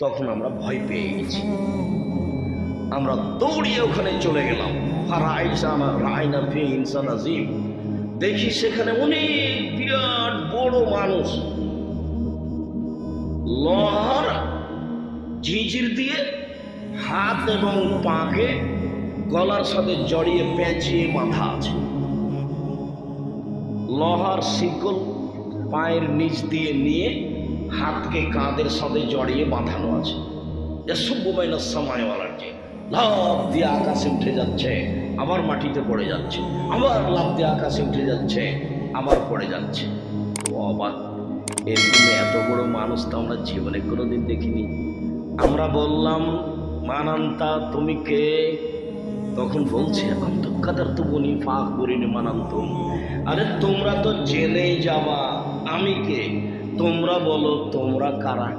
তখন আমরা ভয় পেয়ে গেছি, আমরা দৌড়িয়ে ওখানে চলে গেলাম। দেখি সেখানে অনেক বিরাট বড় মানুষ লোহার ঝিঁঝির দিয়ে হাত এবং পাকে গলার সাথে জড়িয়ে পেঁচিয়ে বাঁধা আছে, লোহার শিকল পায়ের নিচ দিয়ে নিয়ে হাতকে কাঁধের সাথে জড়িয়ে বাঁধানো আছে। এসব বোমাইনার সময়ওয়ালার যে লাফ দিয়ে আকাশে উঠে যাচ্ছে, আবার মাটিতে পড়ে যাচ্ছে, আবার লাফ দিয়ে আকাশে উঠে যাচ্ছে, আবার পড়ে যাচ্ছে। ও অবাক, এরকম এত বড় মানুষ তো আমরা জীবনে কোনোদিন দেখিনি। আমরা বললাম, মানান্তা তুমি কে? তখন বলছে, আন্তকাদার তো বনি ফাঁক করিনি মানান্তম। আরে তোমরা তো জেলেই যাবা, আমি কে? তোমরা বলো তোমরা কারা?